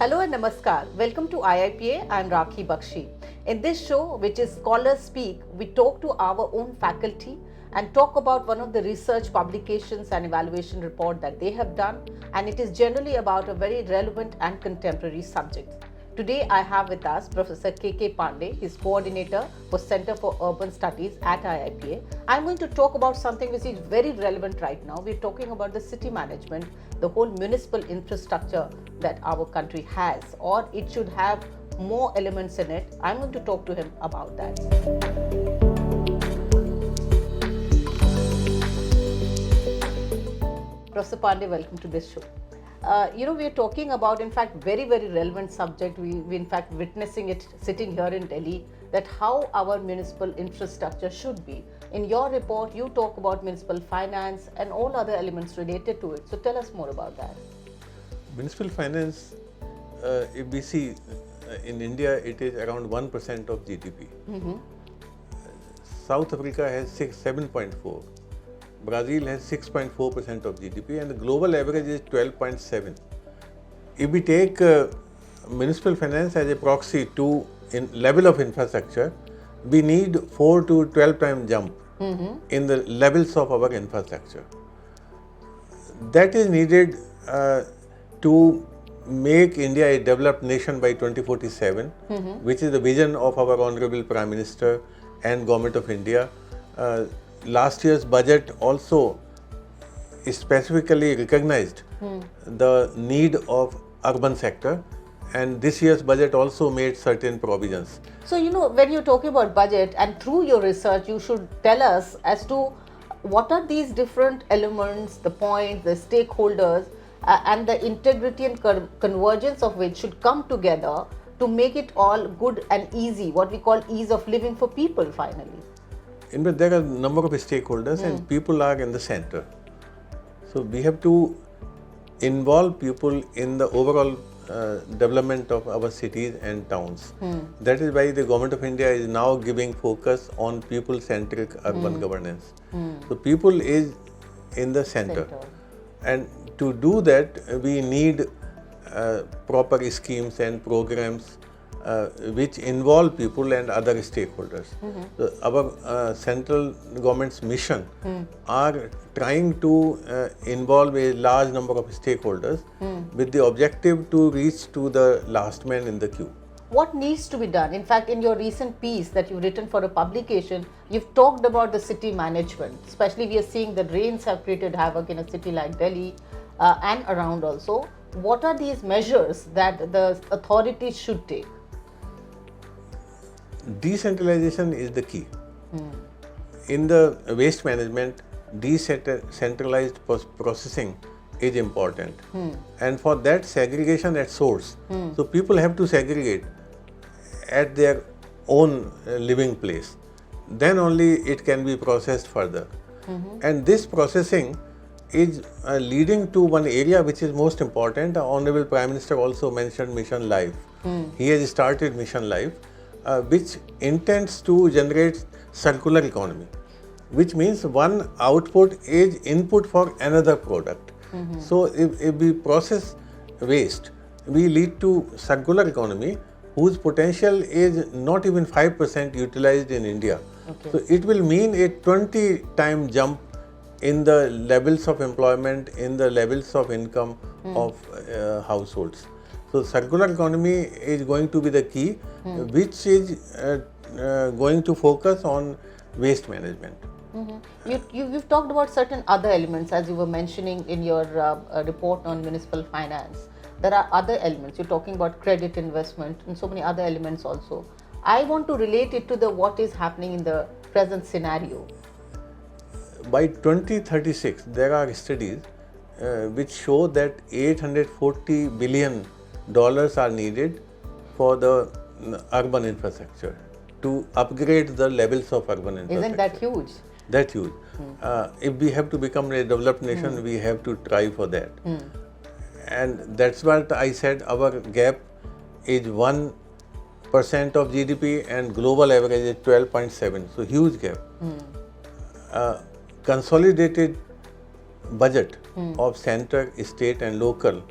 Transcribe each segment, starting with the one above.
Hello and namaskar. Welcome to IIPA. I am Rakhee Bakshee. In this show, which is Scholars Speak, we talk to our own faculty and talk about one of the research publications and evaluation report that they have done, and it is generally about a very relevant and contemporary subject. Today I have with us Professor K. Pandey. He is coordinator for Center for Urban Studies at IIPA. I'm going to talk about something which is very relevant right now. We're talking about the city management, the whole municipal infrastructure that our country has, or it should have more elements in it. I'm going to talk to him about that. Professor Pandey, welcome to this show. We're talking about, in fact, very relevant subject. We in fact witnessing it sitting here in Delhi, that how our municipal infrastructure should be. In your report, you talk about municipal finance and all other elements related to it. So tell us more about that. Municipal finance, if we see in India, it is around 1% of GDP. South Africa has 7.4. Brazil has 6.4% of GDP, and the global average is 12.7. If we take municipal finance as a proxy to level of infrastructure, we need 4 to 12 time jump in the levels of our infrastructure. That is needed to make India a developed nation by 2047, which is the vision of our Honorable Prime Minister and Government of India. Last year's budget also specifically recognized the need of urban sector, and this year's budget also made certain provisions. So, when you're talking about budget, and through your research, you should tell us as to what are these different elements, the points, the stakeholders, and the integrity and convergence of which should come together to make it all good and easy, what we call ease of living for people finally. In fact, there are a number of stakeholders and people are in the center. So we have to involve people in the overall development of our cities and towns. That is why the Government of India is now giving focus on people-centric urban governance. So people is in the center. And to do that, we need proper schemes and programs which involve people and other stakeholders. So our central government's mission are trying to involve a large number of stakeholders with the objective to reach to the last man in the queue. What needs to be done? In fact, in your recent piece that you've written for a publication, you've talked about the city management. Especially we are seeing the rains have created havoc in a city like Delhi and around also. What are these measures that the authorities should take? Decentralization is the key. In the waste management, decentralized processing is important. And for that, segregation at source. So people have to segregate at their own living place. Then only it can be processed further. And this processing is leading to one area which is most important. The Honorable Prime Minister also mentioned Mission Life. He has started Mission Life, which intends to generate circular economy, which means one output is input for another product. So if we process waste, we lead to circular economy whose potential is not even 5% utilized in India. So it will mean a 20 time jump in the levels of employment, in the levels of income of households. So circular economy is going to be the key, which is going to focus on waste management. You've talked about certain other elements, as you were mentioning in your report on municipal finance. There are other elements. You're talking about credit investment and so many other elements also. I want to relate it to what is happening in the present scenario. By 2036, there are studies which show that $840 billion are needed for the urban infrastructure to upgrade the levels of urban infrastructure. Isn't that huge? That huge. If we have to become a developed nation, we have to try for that. And that's what I said, our gap is 1% of GDP and global average is 12.7. So huge gap. Consolidated budget of center, state and local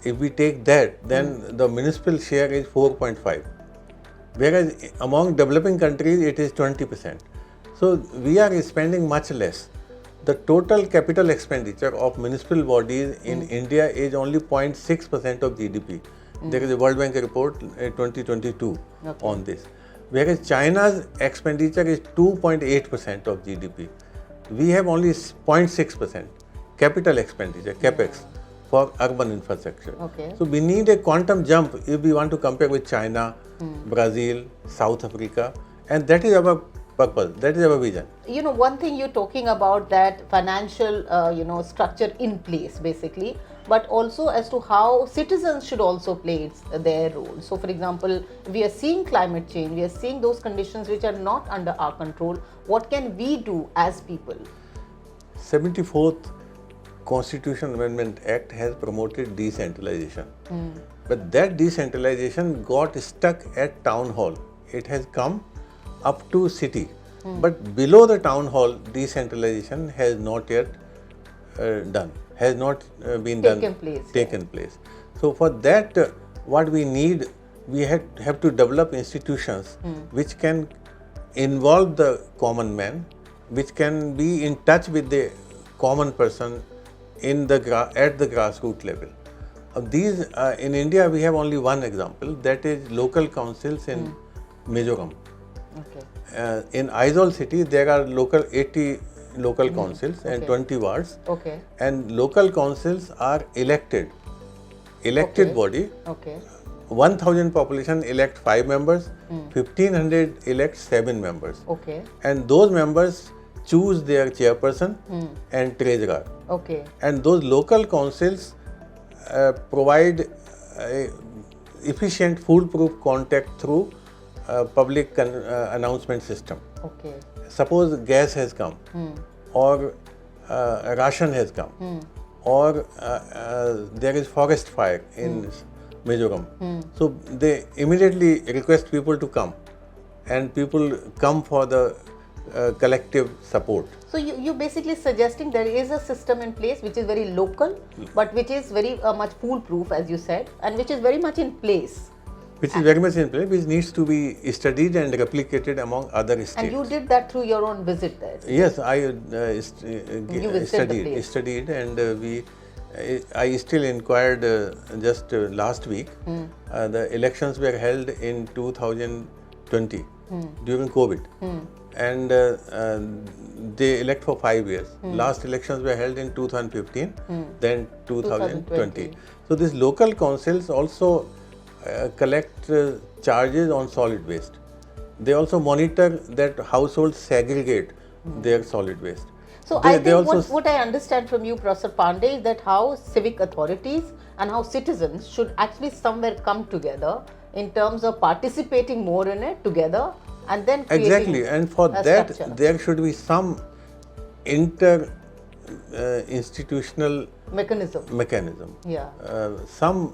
if we take that, then the municipal share is 4.5. Whereas among developing countries, it is 20%. So we are spending much less. The total capital expenditure of municipal bodies in India is only 0.6% of GDP. There is a World Bank report 2022 on this. Whereas China's expenditure is 2.8% of GDP. We have only 0.6% capital expenditure, capex, for urban infrastructure. So we need a quantum jump if we want to compare with China, Brazil, South Africa, and that is our purpose, that is our vision. You know, one thing you're talking about, that financial, structure in place basically, but also as to how citizens should also play their role. So, for example, we are seeing climate change, we are seeing those conditions which are not under our control. What can we do as people? 74th Constitution Amendment Act has promoted decentralization. But that decentralization got stuck at town hall. It has come up to city. But below the town hall, decentralization has not yet done, has not been taken place. So for that, what we need, we have to develop institutions which can involve the common man, which can be in touch with the common person at the grassroots level. These in India we have only one example, that is local councils in Mizoram. In Aizawl city there are 80 local councils and 20 wards. And local councils are elected body. 1000 population elect 5 members, 1500 elect 7 members. And those members choose their chairperson and treasurer. And those local councils provide efficient, foolproof contact through public announcement system. Suppose gas has come, or ration has come, or there is forest fire in Mizoram. So they immediately request people to come, and people come for the collective support. So you basically suggesting there is a system in place which is very local, but which is very much foolproof, as you said, and which is very much in place. Which needs to be studied and replicated among other states. And you did that through your own visit there? Yes, I studied, and I still inquired just last week. The elections were held in 2020 during COVID. And they elect for 5 years. Last elections were held in 2015, then 2020. So these local councils also collect charges on solid waste. They also monitor that households segregate their solid waste. So I think what I understand from you, Professor Pandey, is that how civic authorities and how citizens should actually somewhere come together in terms of participating more in it together, and then exactly, and for that structure. There should be some institutional mechanism. Some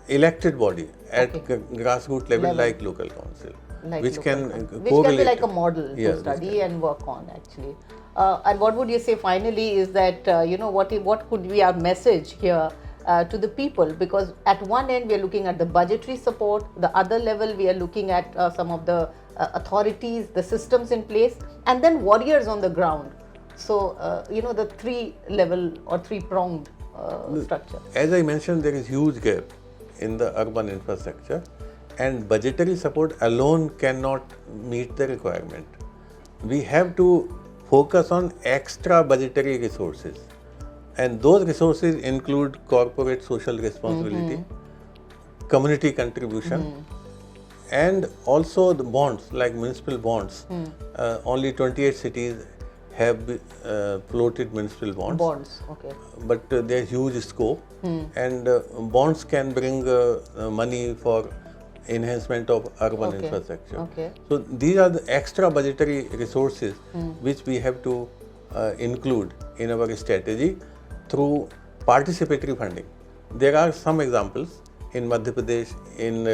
elected body at grassroots level, like local council, which can be like a model to study and work on actually. And what would you say finally is that what could be our message here to the people? Because at one end we are looking at the budgetary support, the other level we are looking at some of the authorities, the systems in place, and then warriors on the ground. So the 3-level or 3-pronged structure. As I mentioned, there is huge gap in the urban infrastructure, and budgetary support alone cannot meet the requirement. We have to focus on extra budgetary resources, and those resources include corporate social responsibility, community contribution, and also the bonds, like municipal bonds. Only 28 cities have floated municipal bonds. But there's huge scope, and bonds can bring money for enhancement of urban infrastructure. So these are the extra budgetary resources which we have to include in our strategy through participatory funding. There are some examples in Madhya Pradesh, in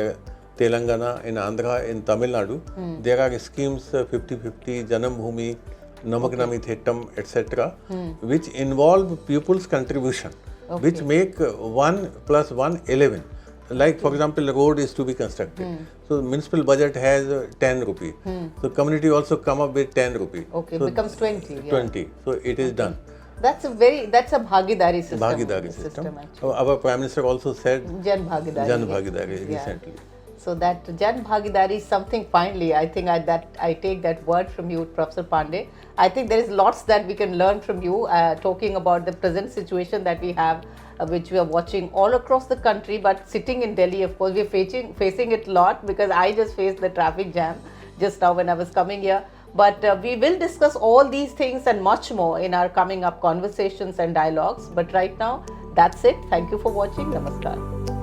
Telangana, in Andhra, in Tamil Nadu. There are schemes 50-50, Janam Bhoomi, Namak Nami Thettam, etc., which involve people's contribution. which make 1 plus 1 11. Like for example, the road is to be constructed. So municipal budget has 10 rupee. So community also come up with 10 rupee. Okay, so it becomes 20. Yeah. 20. So it is done. That's a bhagidari system. Bhagidari system. Our Prime Minister also said Jan Bhagidari. Jan Bhagidari recently. So that Jan Bhagidari is something finally, I think I take that word from you, Professor Pandey. I think there is lots that we can learn from you, talking about the present situation that we have, which we are watching all across the country, but sitting in Delhi, of course, we are facing it a lot, because I just faced the traffic jam just now when I was coming here. But we will discuss all these things and much more in our coming up conversations and dialogues. But right now, that's it. Thank you for watching. Namaskar.